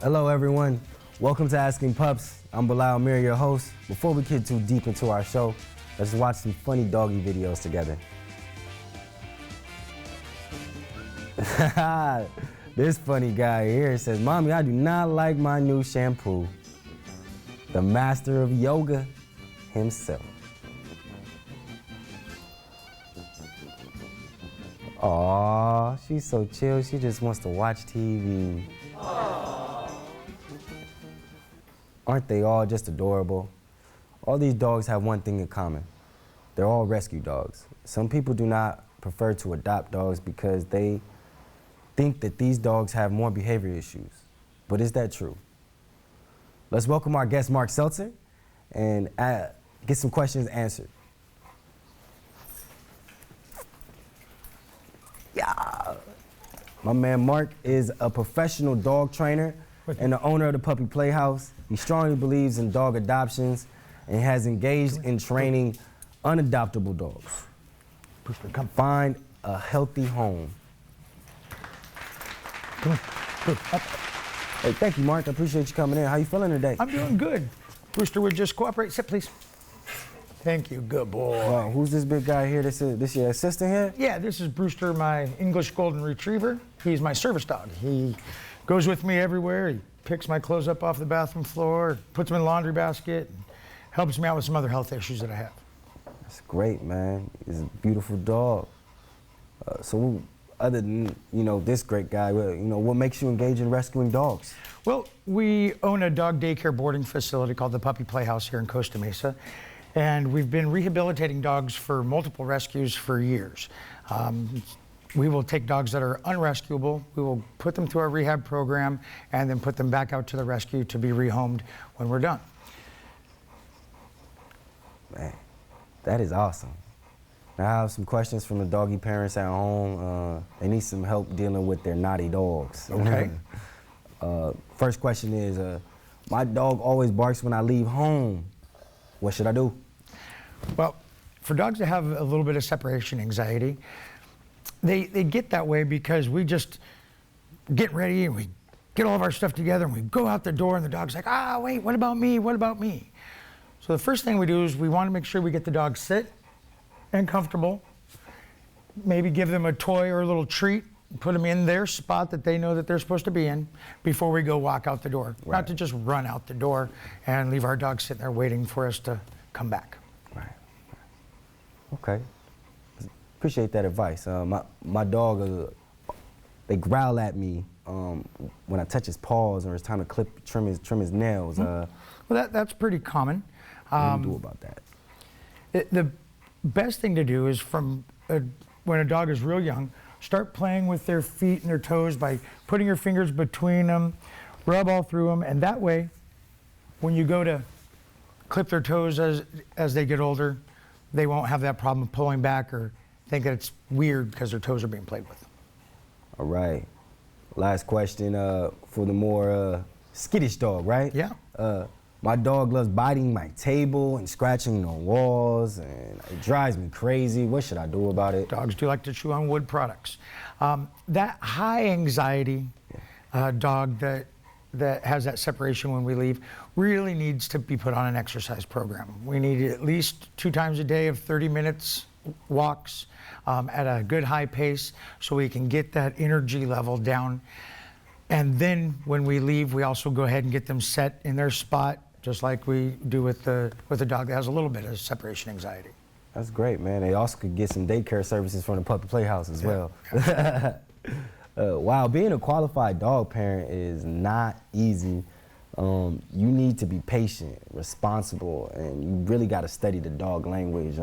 Hello everyone, welcome to Asking Pups. I'm Bilal Mir, your host. Before we get too deep into our show, let's watch some funny doggy videos together. This funny guy here says, "Mommy, I do not like my new shampoo." The master of yoga himself. Aww, she's so chill, she just wants to watch TV. Aren't they all just adorable? All these dogs have one thing in common. They're all rescue dogs. Some people do not prefer to adopt dogs because they think that these dogs have more behavior issues. But is that true? Let's welcome our guest, Mark Seltzer, and get some questions answered. Yeah. My man Mark is a professional dog trainer and the owner of the Puppy Playhouse. He strongly believes in dog adoptions and has engaged in training unadoptable dogs. Come find a healthy home. Come on. Hey, thank you, Mark. I appreciate you coming in. How you feeling today? I'm doing good. Brewster would just cooperate. Sit, please. Thank you. Good boy. Wow, who's this big guy here? This your assistant here? Yeah, this is Brewster, my English Golden Retriever. He's my service dog. He goes with me everywhere. He picks my clothes up off the bathroom floor, puts them in the laundry basket, and helps me out with some other health issues that I have. That's great, man. He's a beautiful dog. So other than, this great guy, what makes you engage in rescuing dogs? Well, we own a dog daycare boarding facility called the Puppy Playhouse here in Costa Mesa. And we've been rehabilitating dogs for multiple rescues for years. We will take dogs that are unrescuable, we will put them through our rehab program, and then put them back out to the rescue to be rehomed when we're done. Man, that is awesome. Now I have some questions from the doggy parents at home. They need some help dealing with their naughty dogs. Okay. First question is, my dog always barks when I leave home. What should I do? Well, for dogs that have a little bit of separation anxiety, they get that way because we just get ready and we get all of our stuff together and we go out the door and the dog's like, wait, what about me? What about me? So the first thing we do is we want to make sure we get the dog sit and comfortable, maybe give them a toy or a little treat, put them in their spot that they know that they're supposed to be in before we go walk out the door. Right. Not to just run out the door and leave our dog sitting there waiting for us to come back. Right. Okay. Appreciate that advice. My dog, they growl at me when I touch his paws or it's time to trim his nails. Well, that's pretty common. What do you do about that? The best thing to do is when a dog is real young, start playing with their feet and their toes by putting your fingers between them, rub all through them, and that way, when you go to clip their toes as they get older, they won't have that problem of pulling back or think that it's weird because their toes are being played with. All right. Last question for the more skittish dog, right? Yeah. My dog loves biting my table and scratching on walls, and it drives me crazy. What should I do about it? Dogs do like to chew on wood products. That high anxiety dog that has that separation when we leave really needs to be put on an exercise program. We need at least 2 times a day of 30 minutes walks at a good high pace so we can get that energy level down. And then when we leave, we also go ahead and get them set in their spot, just like we do with a dog that has a little bit of separation anxiety. That's great, man. They also could get some daycare services from the Puppy Playhouse as well. Yeah. Wow, being a qualified dog parent is not easy. You need to be patient, responsible, and you really got to study the dog language.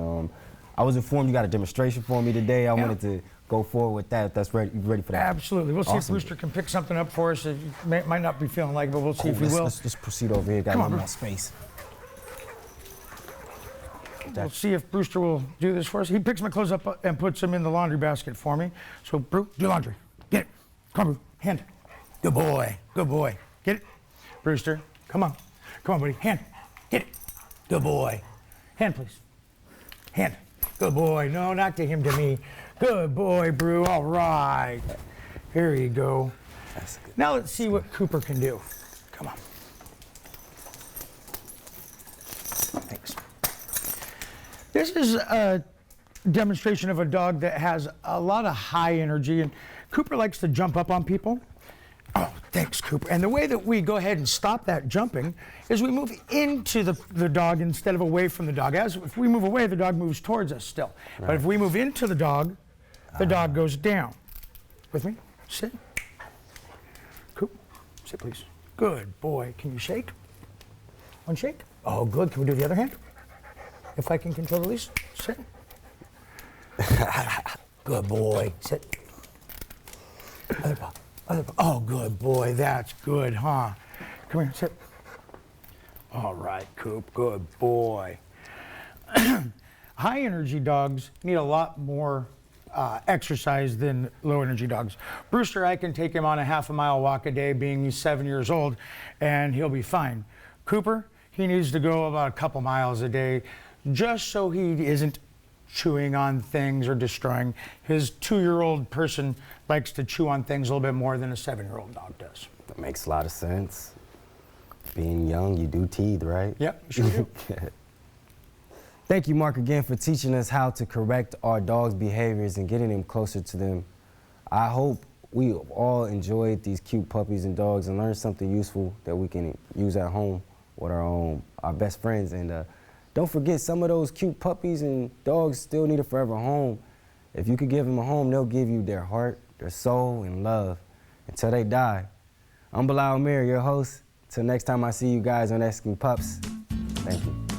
I was informed you got a demonstration for me today. I wanted to go forward with that. If that's ready, you ready for that? Absolutely. We'll see if Brewster can pick something up for us. It might not be feeling like it, but we'll see if he will. Let's proceed over here. Got a little more space. We'll see if Brewster will do this for us. He picks my clothes up and puts them in the laundry basket for me. So, Brew, do laundry. Get it. Come on, Brew. Hand. Good boy. Good boy. Get it. Brewster, come on. Come on, buddy. Hand. Get it. Good boy. Hand, please. Hand. Good boy. No, not to him, to me. Good boy, Brew. All right. Here you go. Now let's see what Cooper can do. Come on. Thanks. This is a demonstration of a dog that has a lot of high energy, and Cooper likes to jump up on people. Oh, thanks, Cooper. And the way that we go ahead and stop that jumping is we move into the dog instead of away from the dog. As if we move away, the dog moves towards us still. Right. But if we move into the dog goes down. With me? Sit. Coop, sit please. Good boy. Can you shake? One shake. Oh, good. Can we do the other hand? If I can control the leash. Sit. Good boy. Sit. Other paw. Other paw. Oh, good boy. That's good, huh? Come here. Sit. All right, Coop. Good boy. High energy dogs need a lot more exercise than low energy dogs. Brewster, I can take him on a half-a-mile walk a day, being he's 7 years old, and he'll be fine. Cooper, he needs to go about a couple miles a day just so he isn't chewing on things or destroying. His 2-year-old person likes to chew on things a little bit more than a 7-year-old dog does. That makes a lot of sense. Being young, you do teeth, right? Yep, sure do. Thank you, Mark, again for teaching us how to correct our dogs' behaviors and getting them closer to them. I hope we all enjoyed these cute puppies and dogs and learned something useful that we can use at home with our best friends. And don't forget, some of those cute puppies and dogs still need a forever home. If you could give them a home, they'll give you their heart, their soul, and love until they die. I'm Bilal Amir, your host. Till next time I see you guys on Asking Pups, thank you.